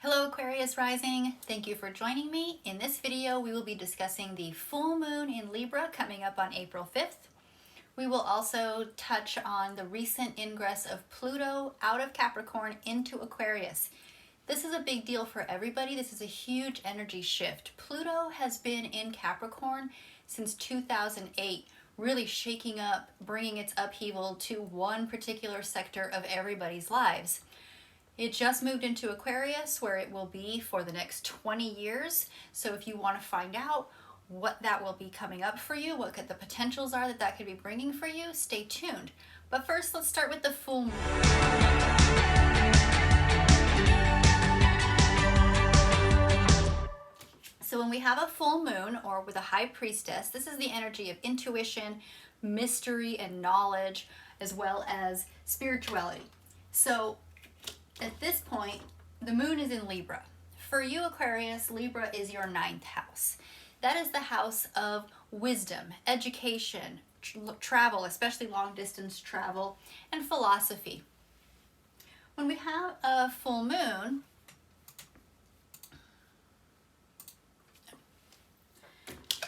Hello Aquarius rising, thank you for joining me. In this video we will be discussing the full moon in Libra coming up on April 5th. We will also touch on the recent ingress of Pluto out of Capricorn into Aquarius. This is a big deal for everybody. This is a huge energy shift. Pluto has been in Capricorn since 2008, really shaking up, bringing its upheaval to one particular sector of everybody's lives. It just moved into Aquarius, where it will be for the next 20 years. So if you want to find out what that will be coming up for you, what the potentials are that could be bringing for you, stay tuned. But first, let's start with the full moon. So when we have a full moon, or with a high priestess, this is the energy of intuition, mystery, and knowledge, as well as spirituality. So at this point, the moon is in Libra. For you, Aquarius, Libra is your 9th house. That is the house of wisdom, education, travel, especially long distance travel, and philosophy. When we have a full moon,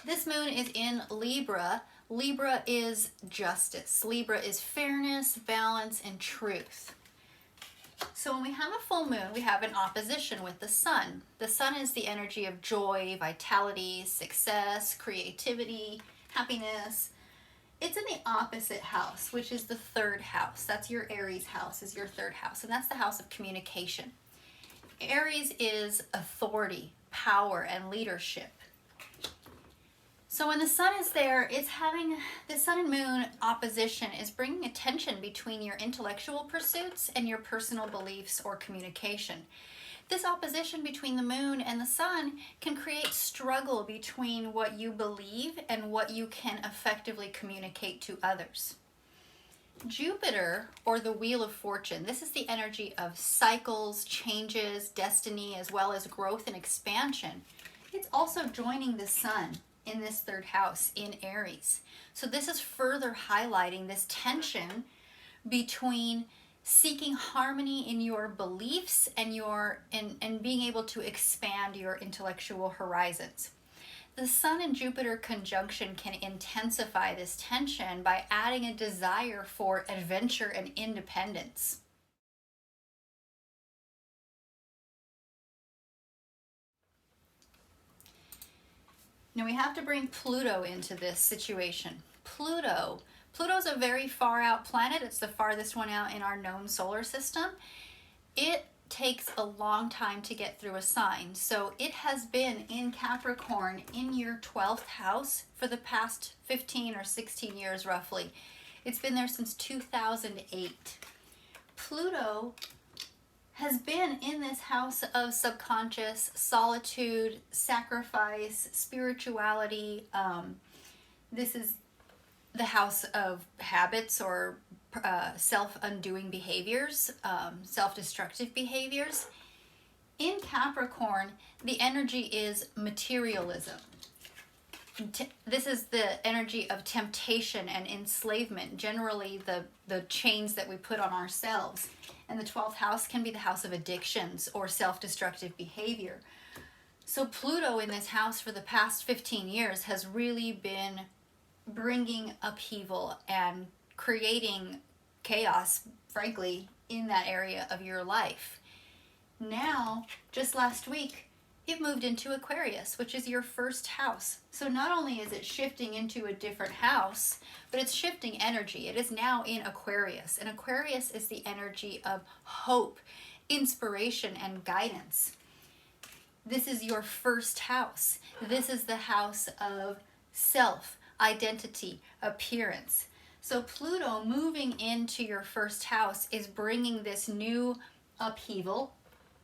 this moon is in Libra. Libra is justice. Libra is fairness, balance, and truth. So when we have a full moon, we have an opposition with the sun. The sun is the energy of joy, vitality, success, creativity, happiness. It's in the opposite house, which is the 3rd house. That's your Aries house, is your 3rd house, and that's the house of communication. Aries is authority, power, and leadership. So when the sun is there, it's having the sun and moon opposition is bringing a tension between your intellectual pursuits and your personal beliefs or communication. This opposition between the moon and the sun can create struggle between what you believe and what you can effectively communicate to others. Jupiter, or the Wheel of Fortune, this is the energy of cycles, changes, destiny, as well as growth and expansion. It's also joining the sun in this 3rd house in Aries. So this is further highlighting this tension between seeking harmony in your beliefs and being able to expand your intellectual horizons. The Sun and Jupiter conjunction can intensify this tension by adding a desire for adventure and independence. Now we have to bring Pluto into this situation. Pluto's a very far out planet. It's the farthest one out in our known solar system. It takes a long time to get through a sign. So it has been in Capricorn in your 12th house for the past 15 or 16 years roughly. It's been there since 2008. Pluto has been in this house of subconscious, solitude, sacrifice, spirituality. This is the house of habits or self-undoing behaviors, self-destructive behaviors. In Capricorn, the energy is materialism. This is the energy of temptation and enslavement, generally the chains that we put on ourselves. And the 12th house can be the house of addictions or self-destructive behavior. So Pluto in this house for the past 15 years has really been bringing upheaval and creating chaos, frankly, in that area of your life. Now, just last week, it moved into Aquarius, which is your 1st house. So not only is it shifting into a different house, but it's shifting energy. It is now in Aquarius, and Aquarius is the energy of hope, inspiration, and guidance. This is your 1st house. This is the house of self, identity, appearance. So Pluto moving into your 1st house is bringing this new upheaval,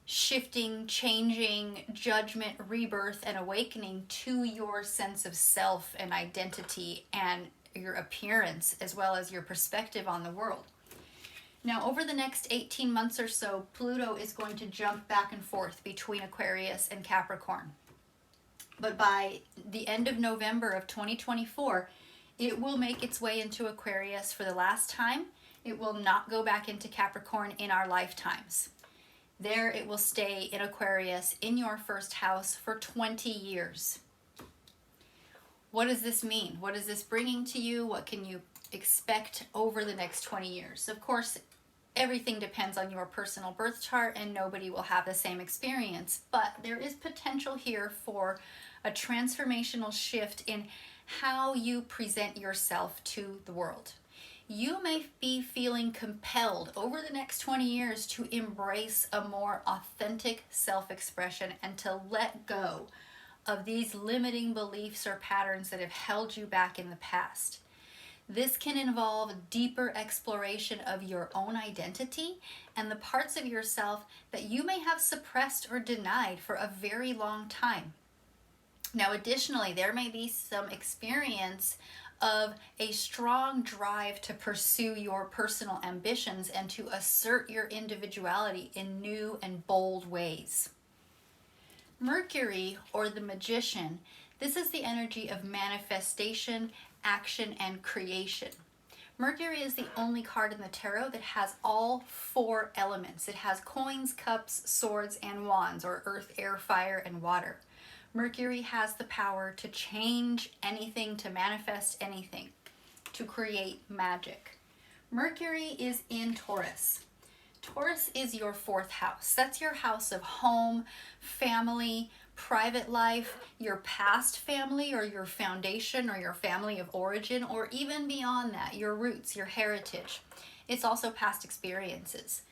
shifting, changing, judgment, rebirth, and awakening to your sense of self and identity and your appearance, as well as your perspective on the world. Now, over the next 18 months or so, Pluto is going to jump back and forth between Aquarius and Capricorn. But by the end of November of 2024, it will make its way into Aquarius for the last time. It will not go back into Capricorn in our lifetimes. There it will stay in Aquarius in your first house for 20 years. What does this mean? What is this bringing to you? What can you expect over the next 20 years? Of course, everything depends on your personal birth chart and nobody will have the same experience, but there is potential here for a transformational shift in how you present yourself to the world. You may be feeling compelled over the next 20 years to embrace a more authentic self-expression and to let go of these limiting beliefs or patterns that have held you back in the past. This can involve deeper exploration of your own identity and the parts of yourself that you may have suppressed or denied for a very long time. Now, additionally, there may be some experience of a strong drive to pursue your personal ambitions and to assert your individuality in new and bold ways. Mercury, or the Magician, this is the energy of manifestation, action, and creation. Mercury is the only card in the tarot that has all 4 elements. It has coins, cups, swords, and wands, or earth, air, fire, and water. Mercury has the power to change anything, to manifest anything, to create magic. Mercury is in Taurus. Taurus is your 4th house. That's your house of home, family, private life, your past family or your foundation or your family of origin, or even beyond that, your roots, your heritage. It's also past experiences.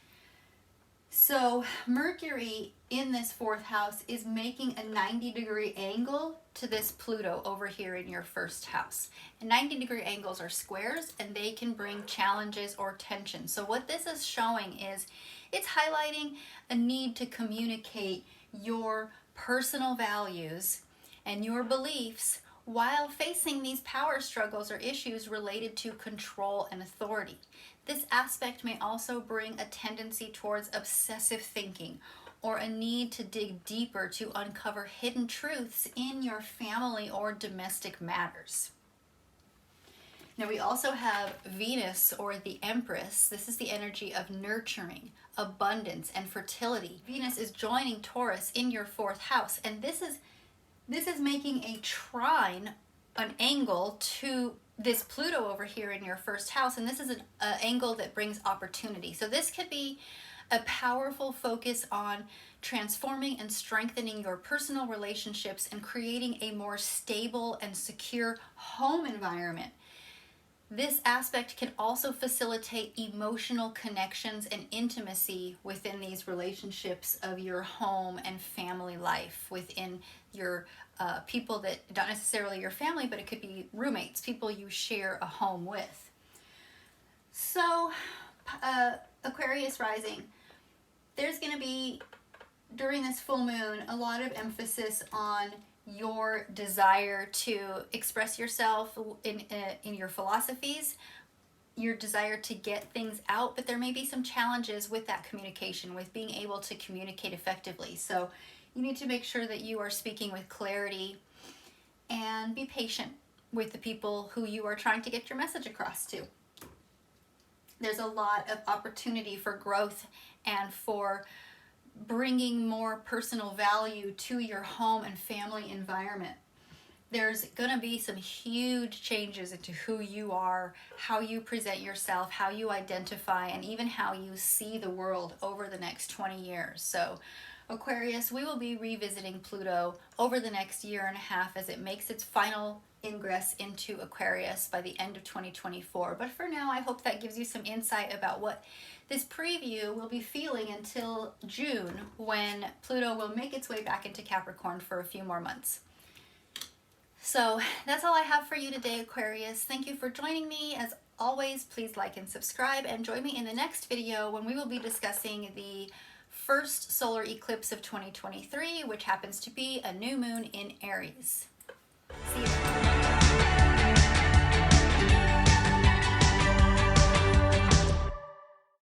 So Mercury in this 4th house is making a 90-degree angle to this Pluto over here in your 1st house. And 90-degree angles are squares and they can bring challenges or tension. So what this is showing is it's highlighting a need to communicate your personal values and your beliefs while facing these power struggles or issues related to control and authority. This aspect may also bring a tendency towards obsessive thinking or a need to dig deeper to uncover hidden truths in your family or domestic matters. Now we also have Venus, or the Empress. This is the energy of nurturing, abundance, and fertility. Venus is joining Taurus in your 4th house, and this is making a trine, an angle to this Pluto over here in your 1st house, and this is an angle that brings opportunity. So this could be a powerful focus on transforming and strengthening your personal relationships and creating a more stable and secure home environment. This aspect can also facilitate emotional connections and intimacy within these relationships of your home and family life, within your people that, not necessarily your family, but it could be roommates, people you share a home with. So, Aquarius rising, there's going to be, during this full moon, a lot of emphasis on your desire to express yourself in your philosophies, your desire to get things out, but there may be some challenges with that communication, with being able to communicate effectively. So you need to make sure that you are speaking with clarity and be patient with the people who you are trying to get your message across to. There's a lot of opportunity for growth and for bringing more personal value to your home and family environment. There's going to be some huge changes into who you are, how you present yourself, how you identify, and even how you see the world over the next 20 years. So Aquarius, we will be revisiting Pluto over the next year and a half as it makes its final ingress into Aquarius by the end of 2024. But for now, I hope that gives you some insight about what this preview will be feeling until June, when Pluto will make its way back into Capricorn for a few more months. So that's all I have for you today, Aquarius. Thank you for joining me. As always, please like and subscribe, and join me in the next video when we will be discussing the first solar eclipse of 2023, which happens to be a new moon in Aries.